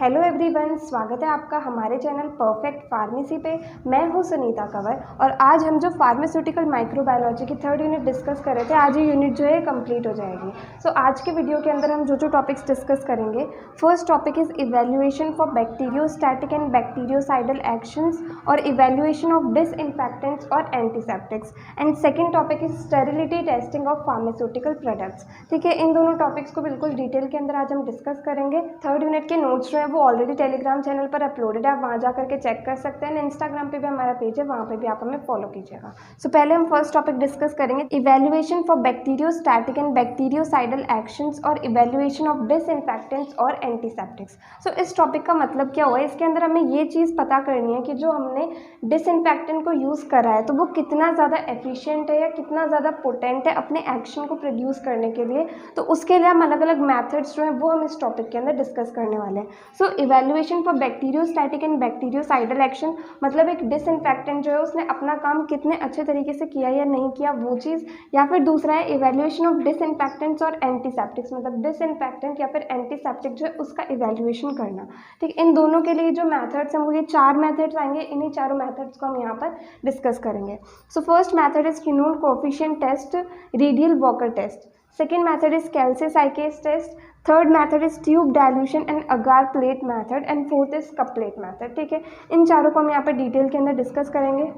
Hello everyone, स्वागत है आपका हमारे चैनल परफेक्ट फार्मेसी पे। मैं हूं सुनीता कंवर और आज हम जो फार्मास्यूटिकल माइक्रोबायोलॉजी की थर्ड यूनिट डिस्कस कर रहे थे, आज ये यूनिट जो है कंप्लीट हो जाएगी। सो आज के वीडियो के अंदर हम जो टॉपिक्स डिस्कस करेंगे, first topic is evaluation for bacteriostatic and bacteriocidal actions और इवेल्युएशन ऑफ डिसइंफेक्टेंट्स और antiseptics, and second topic is sterility testing of pharmaceutical products. ठीक है, इन दोनों टॉपिक्स को बिल्कुल डिटेल के अंदर आज हम डिस्कस करेंगे। थर्ड यूनिट के नोट्स जो है वो ऑलरेडी टेलीग्राम चैनल पर अपलोडेड है, आप वहाँ जा करके चेक कर सकते हैं। इंस्टाग्राम पे भी हमारा पेज है, वहाँ पे भी आप हमें फॉलो कीजिएगा। सो पहले हम फर्स्ट टॉपिक डिस्कस करेंगे, evaluation for bacteriostatic and bacteriocidal actions और इवेल्युएशन ऑफ डिसइंफेक्टेंट्स और एंटीसेप्टिक्स। सो इस टॉपिक का मतलब क्या हुआ, इसके अंदर हमें ये चीज़ पता करनी है कि जो हमने डिसइंफेक्टेंट को यूज़ करा है तो वो कितना ज़्यादा एफिशिएंट है या कितना ज़्यादा पोटेंट है अपने एक्शन को प्रोड्यूस करने के लिए। तो उसके लिए हम अलग अलग मैथड्स जो हैं वो हम इस टॉपिक के अंदर डिस्कस करने वाले हैं। So evaluation for bacteriostatic and bactericidal action मतलब एक डिसइंफेक्टेंट जो है उसने अपना काम कितने अच्छे तरीके से किया या नहीं किया वो चीज़, या फिर दूसरा है इवेल्युएशन ऑफ डिसइंफेक्टेंट्स और एंटीसेप्टिक्स मतलब डिसइंफेक्टेंट या फिर एंटीसेप्टिक जो है उसका इवेल्युएशन करना। ठीक, इन दोनों के लिए जो मैथड्स हैं वो ये 4 मैथड्स आएंगे, इन्हीं चारों मैथड्स को हम यहाँ पर डिस्कस करेंगे। So first method is phenol coefficient test, Rideal Walker test. Second method is calcicycase test. Third method is tube dilution and agar plate method, and fourth is cup plate method. ठीक है, इन चारों को हम यहाँ पे डिटेल के अंदर डिस्कस करेंगे।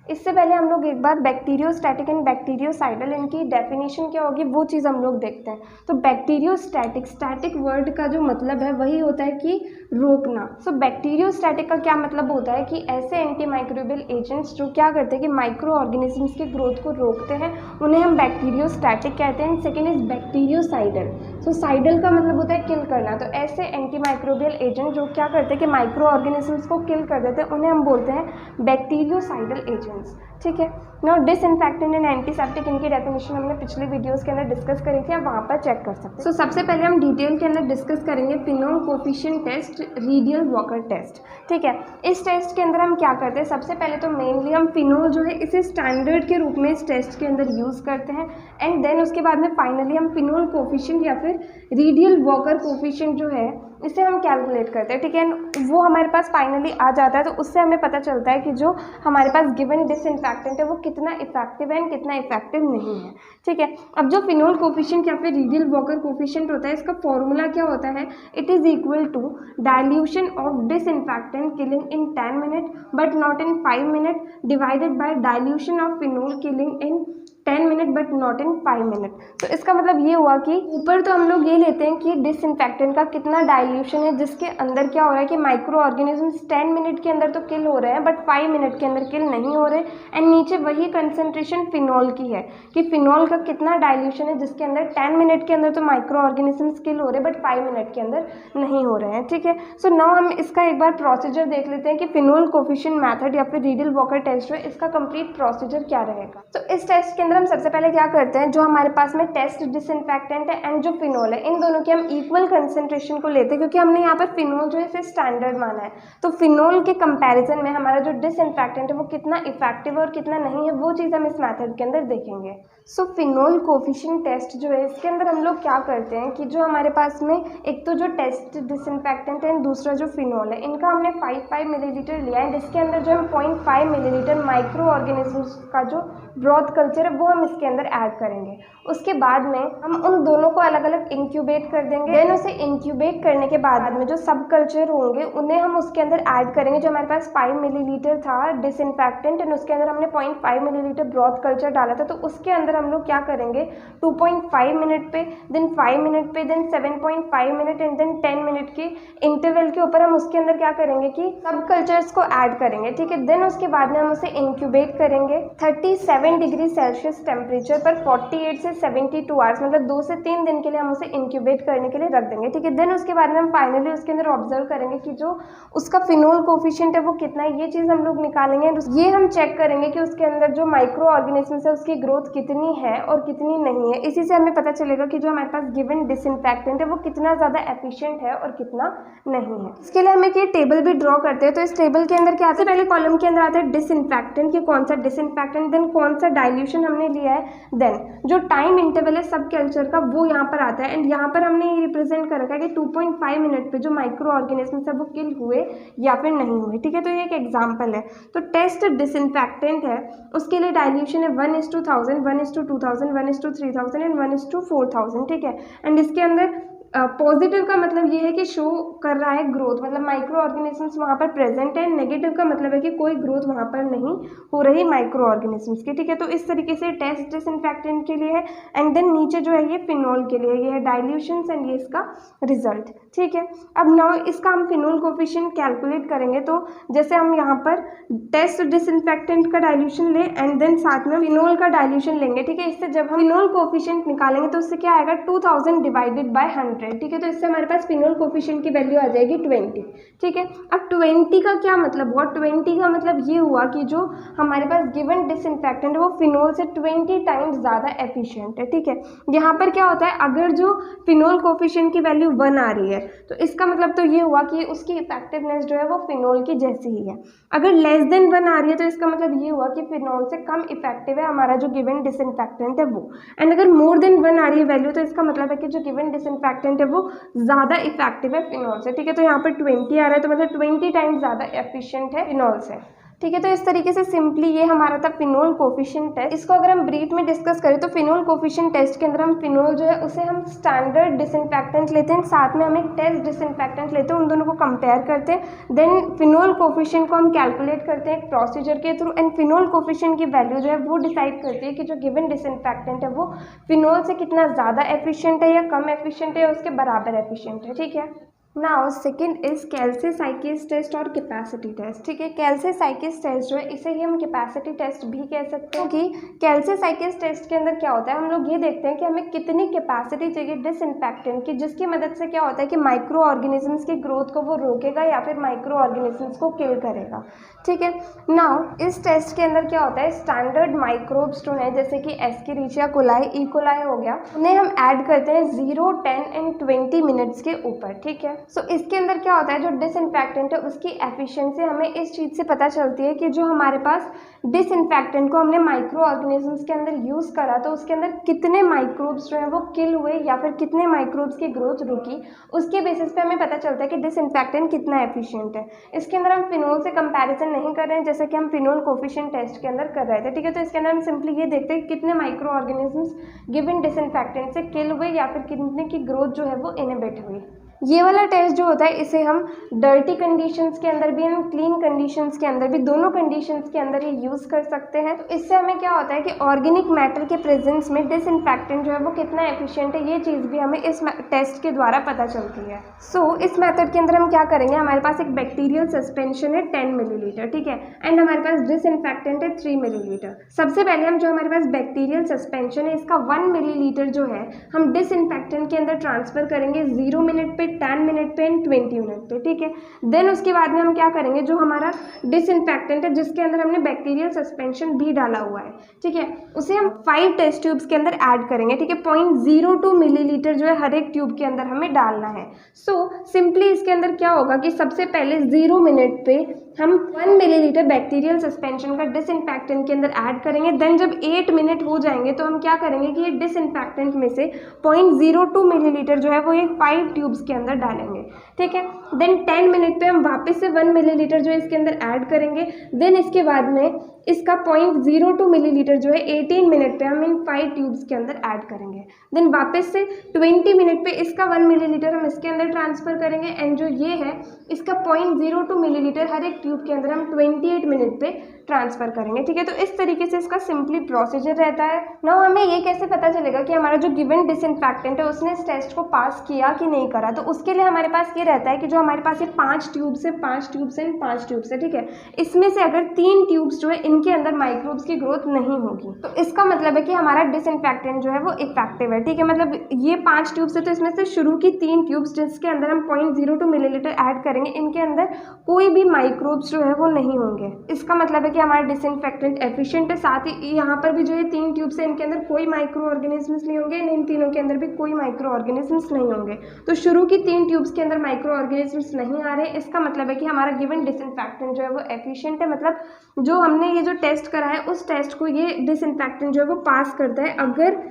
इससे पहले हम लोग एक बार बैक्टीरियोस्टैटिक एंड बैक्टीरियोसाइडल इनकी डेफिनेशन क्या होगी वो चीज़ हम लोग देखते हैं। तो बैक्टीरियोस्टैटिक, स्टैटिक वर्ड का जो मतलब है वही होता है कि रोकना। सो बैक्टीरियोस्टैटिक का क्या मतलब होता है कि ऐसे एंटी माइक्रोबियल एजेंट्स जो क्या करते हैं कि माइक्रो ऑर्गेनिजम्स की ग्रोथ को रोकते हैं, उन्हें हम बैक्टीरियोस्टैटिक कहते हैं। Second is bactericidal. So cidal का मतलब होता है किल करना। तो ऐसे एंटी माइक्रोबियल एजेंट जो क्या करते हैं कि माइक्रो ऑर्गेनिजम्स को किल कर देते हैं, उन्हें हम बोलते हैं बैक्टीरियोसाइडल एजेंट्स। ठीक है, नाउ डिसइंफेक्टेंट एंड एंटीसेप्टिक इनकी डेफिनेशन हमने पिछले वीडियोस के अंदर डिस्कस करी थी, आप वहाँ पर चेक कर सकते हैं। सो सबसे पहले हम डिटेल के अंदर डिस्कस करेंगे phenol coefficient test, Rideal Walker test. ठीक है, इस टेस्ट के अंदर हम क्या करते हैं, सबसे पहले तो मेनली हम फिनोल जो है इसे स्टैंडर्ड के रूप में इस टेस्ट के अंदर यूज़ करते हैं, एंड देन उसके बाद में फाइनली हम फिनोल कोएफिशिएंट या फिर रीडियल वॉकर कोएफिशिएंट जो है इसे हम कैलकुलेट करते हैं। ठीक है, वो हमारे पास फाइनली आ जाता है, तो उससे हमें पता चलता है कि जो हमारे पास गिवन डिसइंफेक्टेंट है वो कितना इफेक्टिव है एंड कितना इफेक्टिव नहीं है। ठीक है, अब जो फिनोल कोएफिशिएंट या फिर रीडियल वॉकर कोएफिशिएंट होता है, इसका फॉर्मूला क्या होता है, it is equal to dilution of disinfectant killing in 10 minute but not in 5 minute divided by dilution of phenol killing in 10 minute but not in 5 minute. तो इसका मतलब ये हुआ कि ऊपर तो हम लोग ये लेते हैं कि डिसइंफेक्टेंट का कितना डाइल्यूशन है जिसके अंदर क्या हो रहा है कि माइक्रो ऑर्गेनिजम्स 10 मिनट के अंदर तो किल हो रहे हैं बट 5 मिनट के अंदर किल नहीं हो रहे, एंड नीचे वही कंसंट्रेशन फिनोल की है कि फिनोल का कितना डाइल्यूशन है जिसके अंदर 10 मिनट के अंदर तो माइक्रो ऑर्गेनिजम्स किल हो रहे हैं बट 5 मिनट के अंदर नहीं हो रहे हैं। ठीक है, सो नाउ हम इसका एक बार प्रोसीजर देख लेते हैं कि फिनोल कोएफिशिएंट मेथड या फिर रीडियल वॉकर टेस्ट है, इसका कंप्लीट प्रोसीजर क्या रहेगा। तो इस टेस्ट के अंदर हम सबसे पहले क्या करते हैं, जो हमारे पास में टेस्ट डिसइंफेक्टेंट है एंड जो फिनोल है, इन दोनों के हम इक्वल कंसंट्रेशन को लेते हैं क्योंकि हमने यहाँ पर फिनोल जो है इसे स्टैंडर्ड माना है। तो फिनोल के कंपैरिजन में हमारा जो डिसइंफेक्टेंट है वो कितना इफेक्टिव है और कितना नहीं है वो चीज़ हम इस मेथड के अंदर देखेंगे। सो फिनोल कोएफिशिएंट टेस्ट जो है इसके अंदर हम लोग क्या करते हैं कि जो हमारे पास में एक तो जो टेस्ट डिसइंफेक्टेंट है दूसरा जो फिनोल है, इनका हमने 5 मिलीलीटर लिया है, जिसके अंदर जो हम 0.5 मिलीलीटर माइक्रो ऑर्गेनिजम्स का जो ब्रॉथ कल्चर है वो हम इसके अंदर ऐड करेंगे। उसके बाद में हम उन दोनों को अलग अलग इंक्यूबेट कर देंगे, देन उसे इंक्यूबेट करने के बाद में जो सब कल्चर होंगे उन्हें हम उसके अंदर ऐड करेंगे। जो हमारे पास 5 मिलीलीटर था डिसइंफेक्टेंट एंड उसके अंदर हमने 0.5 मिलीलीटर ब्रॉथ कल्चर डाला था, तो उसके अंदर हम लोग क्या करेंगे 2.5 मिनट पे, देन 5 मिनट पे, then 7.5 minute and then 10 minute के इंटरवल के ऊपर हम उसके अंदर क्या करेंगे कि सब कल्चर्स को ऐड करेंगे। ठीक है, देन उसके बाद में हम उसे इंक्यूबेट करेंगे 37 डिग्री सेल्सियस टेम्परेचर पर 48 से 72 आवर्स मतलब 2 से 3 दिन के लिए हम उसे इंक्यूबेट करने के लिए रख देंगे। ठीक है, देन उसके बाद में हम फाइनली उसके अंदर ऑब्जर्व करेंगे कि जो उसका फिनोल कोएफिशिएंट है वो कितना है, ये चीज़ हम लोग निकालेंगे। ये हम चेक करेंगे कि उसके अंदर जो माइक्रो ऑर्गेनिजम्स है उसकी ग्रोथ कितनी है और कितनी नहीं है। इसी से हमें पता चलेगा कि जो हमारे पास गिवन डिसइंफेक्टेंट है वो कितना ज़्यादा एफिशिएंट है और कितना नहीं है। इसके लिए हम एक ये टेबल भी ड्रॉ करते हैं। तो इस टेबल के अंदर क्या आता है, पहले कॉलम के अंदर आता है डिसइंफेक्टेंट कि कौन सा डिसइंफेक्टेंट, देन कौन कौन सा डाइल्यूशन हमने लिया है, देन जो टाइम इंटरवल है सब कल्चर का वो यहाँ पर आता है। एंड यहाँ पर हमने ये रिप्रेजेंट कर रखा है कि 2.5 मिनट पे जो माइक्रो ऑर्गेनिज्म है वो किल हुए या फिर नहीं हुए, ठीक है। तो ये एक एग्जाम्पल है। तो टेस्ट डिसइंफेक्टेंट है, उसके लिए डाइल्यूशन है 1:1000, 1:2000, 1:3000 एंड 1:4000, ठीक है। एंड इसके अंदर पॉजिटिव का मतलब ये है कि शो कर रहा है ग्रोथ, मतलब माइक्रो ऑर्गेनिजम्स वहाँ पर प्रेजेंट है। नेगेटिव का मतलब है कि कोई ग्रोथ वहाँ पर नहीं हो रही माइक्रो ऑर्गेनिजम्स की, ठीक है। तो इस तरीके से टेस्ट डिसइंफेक्टेंट के लिए है। एंड देन नीचे जो है ये फिनोल के लिए, ये है डाइल्यूशंस एंड ये इसका रिजल्ट, ठीक है। अब नाउ इसका हम फिनोल कोफिशिएंट कैलकुलेट करेंगे। तो जैसे हम यहाँ पर टेस्ट डिसइंफेक्टेंट का डाइल्यूशन लें एंड देन साथ में फिनोल का डाइल्यूशन लेंगे, ठीक है। इससे जब हम फिनोल कोफिशिएंट निकालेंगे तो उससे क्या आएगा 2000 डिवाइडेड बाय 100, ठीक है। तो इससे हमारे पास फिनोल कोफिशिएंट की वैल्यू आ जाएगी 20, ठीक है। अब 20 का क्या मतलब हुआ, 20 का मतलब ये हुआ कि जो हमारे पास गिवन डिसइंफेक्टेंट है वो फिनोल से 20 टाइम्स ज़्यादा एफिशिएंट है, ठीक है। यहाँ पर क्या होता है, अगर जो फिनोल कोफिशिएंट की वैल्यू 1 आ रही है तो इसका मतलब तो ये हुआ कि उसकी इफेक्टिवनेस जो है वो फिनोल की जैसी ही है। अगर लेस देन 1 आ रही है तो इसका मतलब ये हुआ कि फिनोल से कम इफेक्टिव है हमारा जो गिवन डिसइंफेक्टेंट है वो। एंड अगर मोर देन 1 आ रही है वैल्यू तो इसका मतलब है कि जो गिवन डिसइंफेक्टेंट है वो ज़्यादा इफेक्टिव है फिनोल से, ठीक है। तो यहाँ पर 20 आ रहा है तो मतलब 20 टाइम्स ज़्यादा एफिशिएंट है फिनोल से, ठीक है। तो इस तरीके से सिंपली ये हमारा था फिनोल कोफिशिएंट टेस्ट। इसको अगर हम ब्रीफ में डिस्कस करें तो फिनोल कोफिशिएंट टेस्ट के अंदर हम फिनोल जो है उसे हम स्टैंडर्ड डिसइंफेक्टेंट लेते हैं, साथ में हम एक टेस्ट डिसइंफेक्टेंट लेते हैं, उन दोनों को कंपेयर करते हैं। देन फिनोल कोफिशिएंट को हम कैलकुलेट करते हैं एक प्रोसीजर के थ्रू। एंड फिनोल कोफिशिएंट की वैल्यू जो है वो डिसाइड करती है कि जो गिवन डिसइंफेक्टेंट है वो फिनोल से कितना ज़्यादा एफिशिएंट है या कम एफिशिएंट है या उसके बराबर एफिशिएंट है, ठीक है। नाउ सेकेंड इज कैल्सीसाइकिस टेस्ट और कैपेसिटी टेस्ट, ठीक है। कैल्सीसाइकिस टेस्ट जो है इसे ही हम कैपेसिटी टेस्ट भी कह सकते हैं, क्योंकि कैल्सीसाइकिस टेस्ट के अंदर क्या होता है, हम लोग ये देखते हैं कि हमें कितनी कैपेसिटी चाहिए डिसइंफेक्टेंट की, जिसकी मदद से क्या होता है कि माइक्रो ऑर्गेनिजम्स की ग्रोथ को वो रोकेगा या फिर माइक्रो ऑर्गेनिजम्स को किल करेगा, ठीक है। नाउ इस टेस्ट के अंदर क्या होता है, स्टैंडर्ड माइक्रोब्स जो है जैसे कि एस्केरिचिया कोलाई, ई कोलाई हो गया, उन्हें हम ऐड करते हैं 0, 10 एंड 20 मिनट्स के ऊपर, ठीक है। सो इसके अंदर क्या होता है, जो डिसइंफेक्टेंट है उसकी एफिशिएंसी हमें इस चीज़ से पता चलती है कि जो हमारे पास डिसइंफेक्टेंट को हमने माइक्रो ऑर्गेनिजम्स के अंदर यूज़ करा तो उसके अंदर कितने माइक्रोब्स जो है वो किल हुए या फिर कितने माइक्रोब्स की ग्रोथ रुकी, उसके बेसिस पे हमें पता चलता है कि डिसइंफेक्टेंट कितना एफिशिएंट है। इसके अंदर हम फिनोल से कंपैरिजन नहीं कर रहे हैं जैसे कि हम फिनोल कोफिशिएंट टेस्ट के अंदर कर रहे थे, ठीक है। तो इसके अंदर हम सिंपली ये देखते हैं कि कितने माइक्रो ऑर्गेनिजम्स गिवन डिसइंफेक्टेंट से किल हुए या फिर कितने की ग्रोथ जो है वो इनहिबिट हुई। ये वाला टेस्ट जो होता है इसे हम डर्टी कंडीशंस के अंदर भी, हम क्लीन कंडीशंस के अंदर भी, दोनों कंडीशंस के अंदर ये यूज़ कर सकते हैं। तो इससे हमें क्या होता है कि ऑर्गेनिक मैटर के प्रेजेंस में डिसइंफेक्टेंट जो है वो कितना एफिशिएंट है, ये चीज़ भी हमें इस टेस्ट के द्वारा पता चलती है। सो इस मेथड के अंदर हम क्या करेंगे, हमारे पास एक बैक्टीरियल सस्पेंशन है 10 मिलीलीटर, ठीक है। एंड हमारे पास डिसइंफेक्टेंट है 3 मिलीलीटर। सबसे पहले हम जो हमारे पास बैक्टीरियल सस्पेंशन है इसका 1 मिलीलीटर जो है हम डिसइंफेक्टेंट के अंदर ट्रांसफर करेंगे 0 मिनट पे, 10 मिनट पे एंड 20 मिनट पे, ठीक है। देन उसके बाद में हम क्या करेंगे, जो हमारा डिसइंफेक्टेंट है जिसके अंदर हमने बैक्टीरियल सस्पेंशन भी डाला हुआ है, ठीक है, उसे हम 5 टेस्ट ट्यूब्स के अंदर ऐड करेंगे, ठीक है। 0.02 मिलीलीटर जो है हर एक ट्यूब के अंदर हमें डालना है। सो सिंपली इसके अंदर क्या होगा कि सबसे पहले 0 मिनट पे हम 1 मिलीलीटर बैक्टीरियल सस्पेंशन का डिसइंफेक्टेंट के अंदर ऐड करेंगे। देन जब 8 मिनट हो जाएंगे तो हम क्या करेंगे कि ये डिसइंफेक्टेंट में से 0.02 मिलीलीटर जो है वो ये 5 ट्यूब्स के अंदर डालेंगे, ठीक है। देन 10 मिनट पे हम वापस से 1 मिलीलीटर जो है इसके अंदर ऐड करेंगे। देन इसके बाद में इसका 0.02 मिलीलीटर जो है 18 मिनट पे हम इन 5 ट्यूब्स के अंदर ऐड करेंगे। देन वापस से 20 मिनट पे इसका 1 मिलीलीटर हम इसके अंदर ट्रांसफ़र करेंगे। एंड जो ये है इसका 0.02 मिलीलीटर हर एक ट्यूब के अंदर हम 28 मिनट पे ट्रांसफ़र करेंगे, ठीक है। तो इस तरीके से इसका सिंपली प्रोसीजर रहता है। नाउ हमें ये कैसे पता चलेगा कि हमारा जो गिवन डिसइंफेक्टेंट है उसने इस टेस्ट को पास किया कि नहीं करा, तो उसके लिए हमारे पास ये रहता है कि जो हमारे पास ये 5 ट्यूब्स है, 5 ट्यूब्स एंड 5 ट्यूब्स है, ठीक है। इसमें से अगर 3 ट्यूब्स जो है इनके अंदर माइक्रोब्स की ग्रोथ नहीं होगी तो इसका मतलब है कि हमारा डिसइंफेक्टेंट जो है वो इफेक्टिव है, ठीक है। मतलब ये 5 ट्यूब्स है तो इसमें से शुरू की 3 ट्यूब्स जिसके अंदर हम 0.02 मिलीलीटर ऐड करेंगे, इनके अंदर कोई भी माइक्रोब्स जो है वो नहीं होंगे। इसका मतलब है कि हमारा डिसइंफेक्टेंट एफिशिएंट है। साथ ही यहाँ पर भी जो ये 3 ट्यूब्स है इनके अंदर कोई माइक्रो ऑर्गेनिजम्स नहीं होंगे, इन तीनों के अंदर भी कोई माइक्रो ऑर्गेनिजम्स नहीं होंगे। तो शुरू की 3 ट्यूब्स के अंदर माइक्रो ऑर्गेनिजम्स नहीं आ रहे, इसका मतलब है कि हमारा गिवन डिसइंफेक्टेंट जो है वो एफिशिएंट है, मतलब जो हमने ये जो टेस्ट करा है उस टेस्ट को ये डिसइंफेक्टेंट जो है वो पास करता है अगर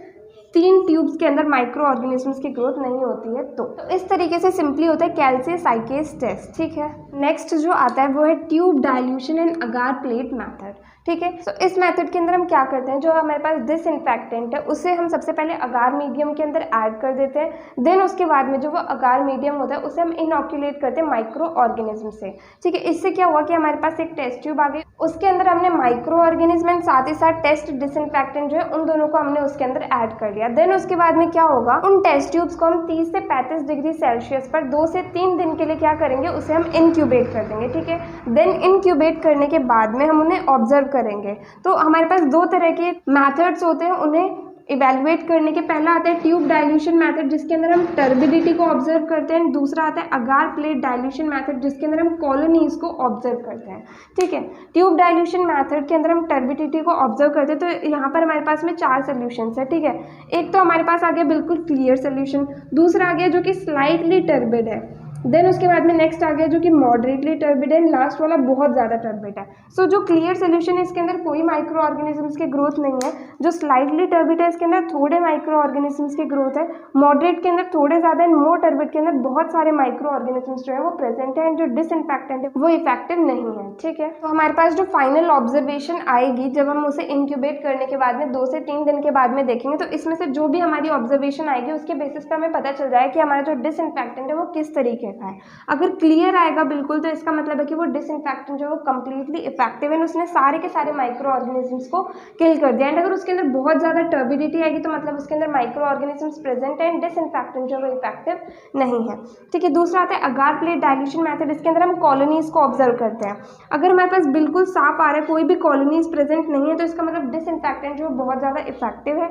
3 ट्यूब्स के अंदर माइक्रो ऑर्गेनिजम्स की ग्रोथ नहीं होती है तो इस तरीके से सिंपली होता है कैल्सियसाइकेज टेस्ट। ठीक है, नेक्स्ट जो आता है वो है tube dilution and agar plate method. ठीक है, सो इस मेथड के अंदर हम क्या करते हैं, जो हमारे पास डिसइंफेक्टेंट है उसे हम सबसे पहले अगार मीडियम के अंदर ऐड कर देते हैं, देन उसके बाद में जो वो अगार मीडियम होता है उसे हम इनॉक्यूलेट करते हैं माइक्रो ऑर्गेनिज्म से। ठीक है, इससे क्या हुआ कि हमारे पास एक टेस्ट ट्यूब आ गई, उसके अंदर हमने माइक्रो ऑर्गेनिज्म एंड साथ ही साथ टेस्ट डिसइंफेक्टेंट जो है उन दोनों को हमने उसके अंदर ऐड कर लिया। देन उसके बाद में क्या होगा, उन टेस्ट ट्यूब्स को हम 30 से 35 डिग्री सेल्सियस पर 2 से 3 दिन के लिए क्या करेंगे, उसे हम इनक्यूबेट कर देंगे। ठीक है, देन इनक्यूबेट करने के बाद में हम उन्हें ऑब्जर्व करेंगे। तो हमारे पास 2 तरह के मेथड्स होते हैं उन्हें इवेलुएट करने के। पहला आता है ट्यूब डाइल्यूशन मेथड जिसके अंदर हम टर्बिडिटी को ऑब्जर्व करते हैं, दूसरा आता है अगार प्लेट डाइल्यूशन मेथड जिसके अंदर हम कॉलोनीज को ऑब्जर्व करते हैं। ठीक है, ट्यूब डाइल्यूशन मेथड के अंदर हम टर्बिडिटी को ऑब्जर्व करते हैं, तो यहाँ पर हमारे पास में 4 सोल्यूशंस है। ठीक है, एक तो हमारे पास आ गया बिल्कुल क्लियर सोल्यूशन, दूसरा आ गया जो कि स्लाइटली टर्बिड है, देन उसके बाद में नेक्स्ट आ गया जो कि मॉडरेटली टर्बिड है, लास्ट वाला बहुत ज़्यादा टर्बिड है। सो जो क्लियर सोल्यूशन है इसके अंदर कोई माइक्रो ऑर्गेनिजम्स की ग्रोथ नहीं है, जो स्लाइटली टर्बिड है इसके अंदर थोड़े माइक्रो ऑर्गेनिजम्स की ग्रोथ है, मॉडरेट के अंदर थोड़े ज़्यादा है, मोर टर्बिड के अंदर बहुत सारे माइक्रो ऑर्गेनिजम्स जो है वो प्रेजेंट है, एंड जो डिसइंफेक्टेंट है वो इफेक्टिव नहीं है। ठीक है, तो हमारे पास जो फाइनल ऑब्जर्वेशन आएगी जब हम उसे इंक्यूबेट करने के बाद में 2 से 3 दिन के बाद में देखेंगे, तो इसमें से जो भी हमारी ऑब्जर्वेशन आएगी उसके बेसिस पर हमें पता चल जाए कि हमारा जो डिसइंफेक्टेंट है वो किस तरीके का है। अगर क्लियर आएगा बिल्कुल तो इसका मतलब है कि वो डिसइंफेक्टेंट जो है वो कंप्लीटली इफेक्टिव है, उसने सारे के सारे माइक्रो ऑर्गेनिजम्स को किल कर दिया। एंड अगर उसके अंदर बहुत ज़्यादा टर्बिडिटी आएगी तो मतलब उसके अंदर माइक्रो ऑर्गेनिजम्स प्रेजेंट है एंड डिसइंफेक्टेंट जो है वो इफेक्टिव नहीं है। ठीक है, दूसरा आता है अगार प्लेट डाइल्यूशन मेथड, इसके अंदर हम कॉलोनीज को ऑब्जर्व करते हैं। अगर हमारे पास बिल्कुल साफ आ रहा है, कोई भी कॉलोनीज प्रेजेंट नहीं है, तो इसका मतलब डिसइंफेक्टेंट जो बहुत ज़्यादा इफेक्टिव है।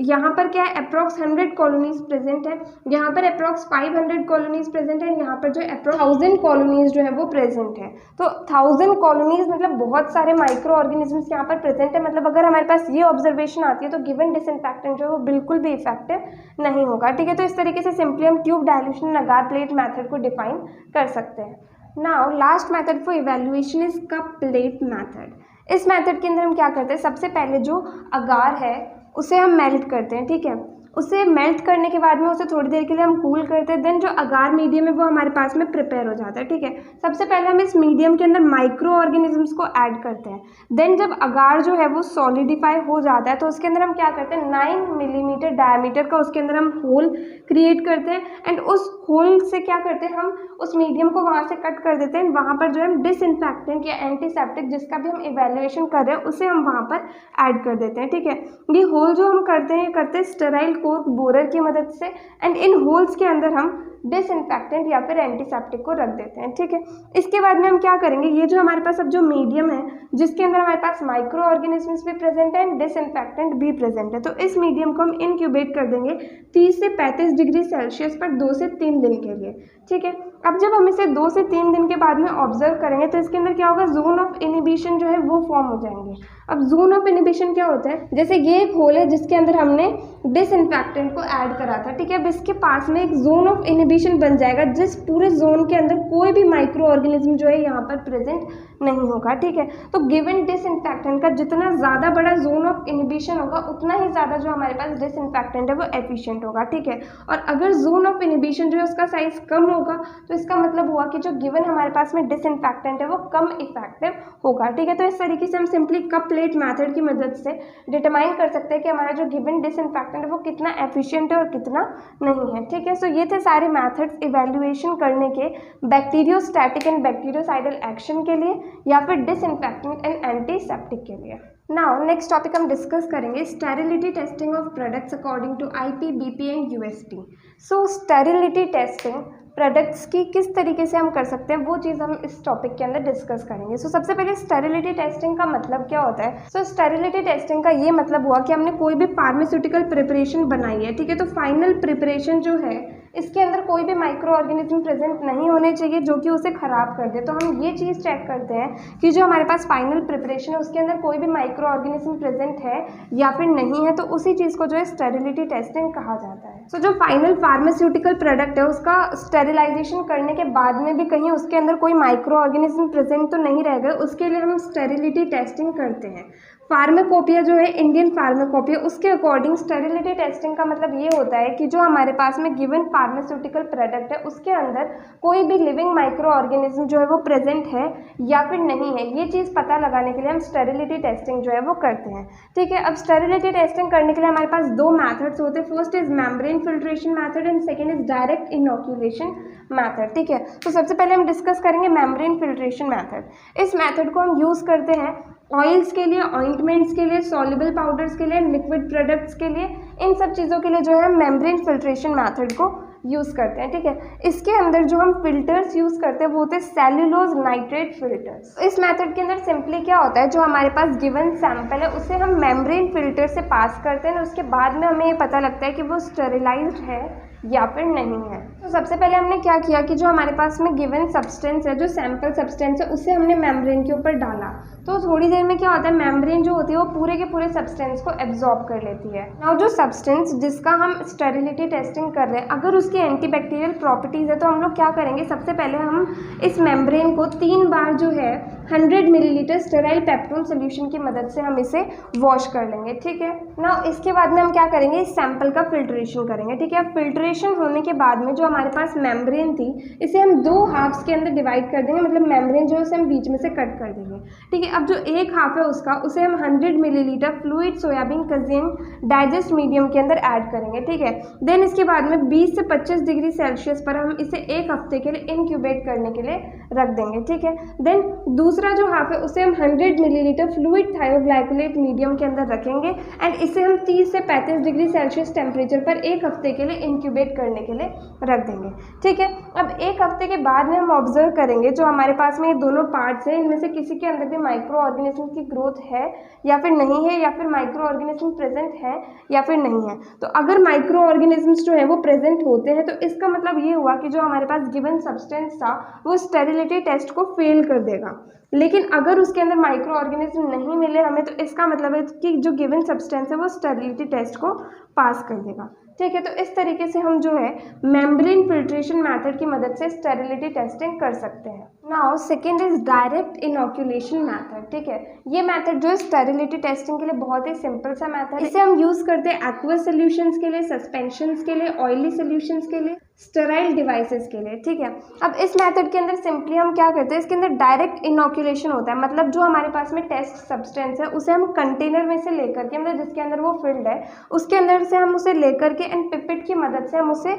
यहाँ पर क्या है, अप्रॉक्स 100 कॉलोनीज प्रेजेंट है, यहाँ पर अप्रॉक्स 500 कॉलोनीज प्रेजेंट है, यहाँ पर जो अप्रॉक्स 1000 कॉलोनीज जो है वो प्रेजेंट है। तो 1000 कॉलोनीज मतलब बहुत सारे माइक्रो ऑर्गेनिजम्स यहाँ पर प्रेजेंट है, मतलब अगर हमारे पास ये ऑब्जर्वेशन आती है तो गिवन डिसइंफेक्टेंट जो है वो बिल्कुल भी इफेक्टिव नहीं होगा। ठीक है, तो इस तरीके से सिंपली हम ट्यूब डाइल्यूशन अगार प्लेट मेथड को डिफाइन कर सकते हैं। Now last method for evaluation is cup plate method. इस मेथड के अंदर हम क्या करते हैं, सबसे पहले जो अगार है उसे हम मेल्ट करते हैं। ठीक है, उसे मेल्ट करने के बाद में उसे थोड़ी देर के लिए हम कूल करते हैं, देन जो अगार मीडियम है वो हमारे पास में प्रिपेयर हो जाता है। ठीक है, सबसे पहले हम इस मीडियम के अंदर माइक्रो ऑर्गेनिजम्स को ऐड करते हैं, देन जब अगार जो है वो सॉलिडिफाई हो जाता है तो उसके अंदर हम क्या करते हैं, 9 मिलीमीटर डायमीटर का उसके अंदर हम होल क्रिएट करते हैं, एंड उस होल से क्या करते हैं, हम उस मीडियम को वहाँ से कट कर देते हैं, वहाँ पर जो है डिसइंफेक्टेंट या एंटीसेप्टिक जिसका भी हम इवेल्युएशन कर रहे हैं उसे हम वहाँ पर ऐड कर देते हैं। ठीक है, ये होल जो हम करते हैं स्टेराइल कोर्क बोरर की मदद से, एंड इन होल्स के अंदर हम डिसइंफेक्टेंट या फिर एंटीसेप्टिक को रख देते हैं। ठीक है, इसके बाद में हम क्या करेंगे, ये जो हमारे पास अब जो मीडियम है जिसके अंदर हमारे पास माइक्रो ऑर्गेनिजम्स भी प्रेजेंट है एंड डिसइंफेक्टेंट भी प्रेजेंट है, तो इस मीडियम को हम इनक्यूबेट कर देंगे 30 से 35 डिग्री सेल्सियस पर 2 से 3 दिन के लिए। ठीक है, अब जब हम इसे 2 से 3 दिन के बाद में ऑब्जर्व करेंगे तो इसके अंदर क्या होगा, जोन ऑफ इनिबिशन जो है वो फॉर्म हो जाएंगे। अब जोन ऑफ इनिबिशन क्या होता है, जैसे ये एक होल है जिसके अंदर हमने डिसइंफेक्टेंट को ऐड करा था। ठीक है, अब इसके पास में एक जोन ऑफ इनिबिशन बन जाएगा जिस पूरे जोन के अंदर कोई भी माइक्रो ऑर्गेनिज्म जो है यहाँ पर प्रेजेंट नहीं होगा। ठीक है, तो गिवन डिसइंफेक्टेंट का जितना ज़्यादा बड़ा जोन ऑफ इनिबिशन होगा उतना ही ज़्यादा जो हमारे पास डिसइंफेक्टेंट है वो एफिशिएंट होगा। ठीक है, और अगर जोन ऑफ इनिबिशन जो है उसका साइज कम होगा तो इसका मतलब हुआ कि जो गिवन हमारे पास में डिसइंफेक्टेंट है वो कम इफेक्टिव होगा। ठीक है, तो इस तरीके से हम सिंपली कप प्लेट मेथड की मदद से डिटरमाइन कर सकते हैं कि हमारा जो गिवन डिसइंफेक्टेंट है वो कितना एफिशिएंट है और कितना नहीं है। ठीक है, सो ये थे सारे मेथड्स इवैल्यूएशन करने के बैक्टीरियोस्टैटिक एंड बैक्टीरियोसाइडल एक्शन के लिए या फिर डिसइंफेक्टेंट एंड एंटीसेप्टिक के लिए। नाउ नेक्स्ट टॉपिक हम डिस्कस करेंगे sterility testing of products according to IPBP and USP। So sterility testing products की किस तरीके से हम कर सकते हैं वो चीज़ हम इस टॉपिक के अंदर डिस्कस करेंगे। सो सबसे पहले स्टेरिलिटी टेस्टिंग का मतलब क्या होता है। सो स्टेरिलिटी टेस्टिंग का ये मतलब हुआ कि हमने कोई भी फार्मास्यूटिकल प्रिपरेशन बनाई है। ठीक है, तो फाइनल प्रिपरेशन जो है इसके अंदर कोई भी माइक्रो ऑर्गेनिज्म प्रेजेंट नहीं होने चाहिए जो कि उसे ख़राब कर दे। तो हम ये चीज़ चेक करते हैं कि जो हमारे पास फाइनल प्रिपरेशन है उसके अंदर कोई भी माइक्रो ऑर्गेनिज्म प्रेजेंट है या फिर नहीं है, तो उसी चीज़ को जो है स्टेरिलिटी टेस्टिंग कहा जाता है। सो जो फाइनल फार्मास्यूटिकल प्रोडक्ट है उसका स्टेरिलाइजेशन करने के बाद में भी कहीं उसके अंदर कोई माइक्रो ऑर्गेनिज्म प्रेजेंट तो नहीं रह गए, उसके लिए हम स्टेरिलिटी टेस्टिंग करते हैं। फार्माकोपिया जो है इंडियन फार्माकोपिया, उसके अकॉर्डिंग स्टेरिलिटी टेस्टिंग का मतलब ये होता है कि जो हमारे पास में गिवन फार्मास्यूटिकल प्रोडक्ट है उसके अंदर कोई भी लिविंग माइक्रो ऑर्गेनिज्म जो है वो प्रेजेंट है या फिर नहीं है, ये चीज़ पता लगाने के लिए हम स्टेरिलिटी टेस्टिंग जो है वो करते हैं। ठीक है, अब स्टेरिलिटी टेस्टिंग करने के लिए हमारे पास दो मैथड्स होते हैं। First is membrane filtration method and second is direct inoculation method. ठीक है, तो सबसे पहले हम डिस्कस करेंगे मेम्ब्रेन फिल्ट्रेशन मैथड। इस मैथड को हम यूज़ करते हैं ऑयल्स के लिए, ऑइंटमेंट्स के लिए, सॉल्युबल पाउडर्स के लिए, लिक्विड प्रोडक्ट्स के लिए, इन सब चीज़ों के लिए जो है मेम्ब्रेन फिल्ट्रेशन मैथड को यूज़ करते हैं। ठीक है, इसके अंदर जो हम फिल्टर्स यूज़ करते हैं वो होते हैं सेल्यूलोज नाइट्रेट फिल्टर्स। इस मेथड के अंदर सिंपली क्या होता है, जो हमारे पास गिवन सैंपल है उसे हम मेम्ब्रेन फिल्टर से पास करते हैं, उसके बाद में हमें ये पता लगता है कि वो स्टेरिलाइज्ड है या फिर नहीं है। तो सबसे पहले हमने क्या किया कि जो हमारे पास में गिवन सब्सटेंस है, जो सैंपल सब्सटेंस है, उसे हमने मेम्ब्रेन के ऊपर डाला। तो थोड़ी देर में क्या होता है, मेम्ब्रेन जो होती है वो पूरे के पूरे सब्सटेंस को एब्जॉर्ब कर लेती है। नाउ जो सब्सटेंस जिसका हम स्टेरिलिटी टेस्टिंग कर रहे हैं, अगर उसकी एंटीबैक्टीरियल प्रॉपर्टीज़ है तो हम लोग क्या करेंगे, सबसे पहले हम इस मेम्ब्रेन को 3 बार जो है 100 मिलीलीटर स्टेराइल पेप्टोन सोल्यूशन की मदद से हम इसे वॉश कर लेंगे। ठीक है, नाउ इसके बाद में हम क्या करेंगे, इस सैंपल का फिल्ट्रेशन करेंगे। ठीक है, फिल्ट्रेशन होने के बाद में जो हमारे पास मेम्ब्रेन थी इसे हम 2 हाफ्स के अंदर डिवाइड कर देंगे, मतलब मेम्ब्रेन जो है उसे हम बीच में से कट कर देंगे। ठीक है, अब जो एक हाफ है उसका उसे हम 100 millilitre fluid soybean casein digest medium के अंदर ऐड करेंगे। ठीक है, देन इसके बाद में 20 से 25 डिग्री सेल्सियस पर हम इसे 1 हफ्ते के लिए इनक्यूबेट करने के लिए रख देंगे। ठीक है, देन दूसरा जो हाफ है उसे हम 100 मिलीलीटर फ्लूइड थायोग्लाइकोलेट मीडियम के अंदर रखेंगे एंड इसे हम 30 से 35 डिग्री सेल्सियस टेम्परेचर पर 1 हफ्ते के लिए इनक्यूबेट करने के लिए रख देंगे। ठीक है, अब 1 हफ्ते के बाद में हम ऑब्जर्व करेंगे जो हमारे पास में ये दोनों पार्ट्स हैं इनमें से किसी के अंदर भी माइक्रो ऑर्गेनिज्म की ग्रोथ है या फिर नहीं है, या फिर माइक्रो ऑर्गेनिज्म प्रेजेंट है या फिर नहीं है। तो अगर माइक्रो ऑर्गेनिजम्स जो है वो प्रेजेंट होते हैं तो इसका मतलब ये हुआ कि जो हमारे पास गिवन सब्सटेंस था वो स्टेरिलिटी टेस्ट को फेल कर देगा। लेकिन अगर उसके अंदर माइक्रो ऑर्गेनिज्म नहीं मिले हमें तो इसका मतलब है कि जो गिवन सब्सटेंस है वो स्टेरिलिटी टेस्ट को पास कर देगा। ठीक है, तो इस तरीके से हम जो है मेम्ब्रेन फिल्ट्रेशन मैथड की मदद से स्टेरिलिटी टेस्टिंग कर सकते हैं। Now second is direct inoculation method. ठीक है, ये मैथड जो है स्टेरिलिटी टेस्टिंग के लिए बहुत ही सिंपल सा मैथड है। इसे हम यूज़ करते हैं एक्वस सोल्यूशंस के लिए, सस्पेंशंस के लिए, ऑयली सोल्यूशंस के लिए, स्टेराइल डिवाइसेस के लिए। ठीक है, अब इस मेथड के अंदर सिंपली हम क्या करते हैं, इसके अंदर डायरेक्ट इनोक्यूलेशन होता है, मतलब जो हमारे पास में टेस्ट सब्सटेंस है उसे हम कंटेनर में से लेकर के, मतलब जिसके अंदर वो फिल्ड है उसके अंदर से हम उसे लेकर के एंड पिपेट की मदद से हम उसे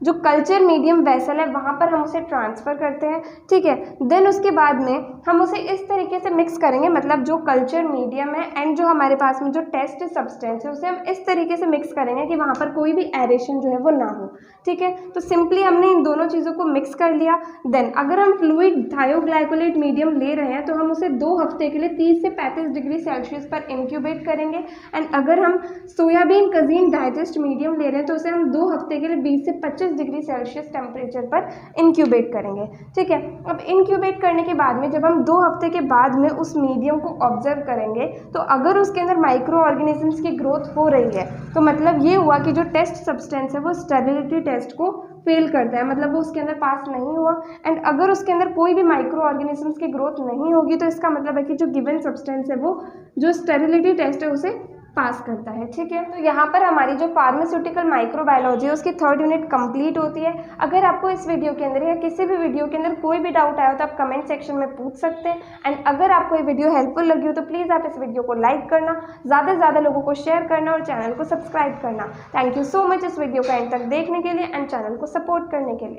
जो कल्चर मीडियम वेसल है वहाँ पर हम उसे ट्रांसफ़र करते हैं। ठीक है, देन उसके बाद में हम उसे इस तरीके से मिक्स करेंगे, मतलब जो कल्चर मीडियम है एंड जो हमारे पास में जो टेस्ट सब्सटेंस है उसे हम इस तरीके से मिक्स करेंगे कि वहाँ पर कोई भी एरेशन जो है वो ना हो। ठीक है, तो सिंपली हमने इन दोनों चीज़ों को मिक्स कर लिया। देन अगर हम फ्लूइड थायोग्लाइकोलेट मीडियम ले रहे हैं तो हम उसे 2 हफ्ते के लिए 30 से 35 डिग्री सेल्सियस पर इनक्यूबेट करेंगे एंड अगर हम सोयाबीन कज़ीन डाइजेस्ट मीडियम ले रहे हैं तो उसे हम 2 हफ्ते के लिए 20 से 25 डिग्री सेल्सियस टेम्परेचर पर इनक्यूबेट करेंगे। ठीक है, अब इनक्यूबेट करने के बाद में जब हम 2 हफ्ते के बाद में उस मीडियम को ऑब्जर्व करेंगे तो अगर उसके अंदर माइक्रो ऑर्गेनिजम्स की ग्रोथ हो रही है तो मतलब ये हुआ कि जो टेस्ट सब्सटेंस है वो स्टेरिलिटी टेस्ट को फेल करता है, मतलब वो उसके अंदर पास नहीं हुआ। एंड अगर उसके अंदर कोई भी माइक्रो ऑर्गेनिजम्स की ग्रोथ नहीं होगी तो इसका मतलब है कि जो गिवन सब्सटेंस है वो जो स्टेरिलिटी टेस्ट है उसे पास करता है। ठीक है, तो यहाँ पर हमारी जो फार्मास्यूटिकल माइक्रोबायोलॉजी है उसकी 3rd यूनिट कंप्लीट होती है। अगर आपको इस वीडियो के अंदर या किसी भी वीडियो के अंदर कोई भी डाउट आया हो तो आप कमेंट सेक्शन में पूछ सकते हैं। एंड अगर आपको ये वीडियो हेल्पफुल लगी हो तो प्लीज़ आप इस वीडियो को लाइक करना, ज़्यादा से ज़्यादा लोगों को शेयर करना और चैनल को सब्सक्राइब करना। थैंक यू सो मच इस वीडियो को एंड तक देखने के लिए एंड चैनल को सपोर्ट करने के लिए।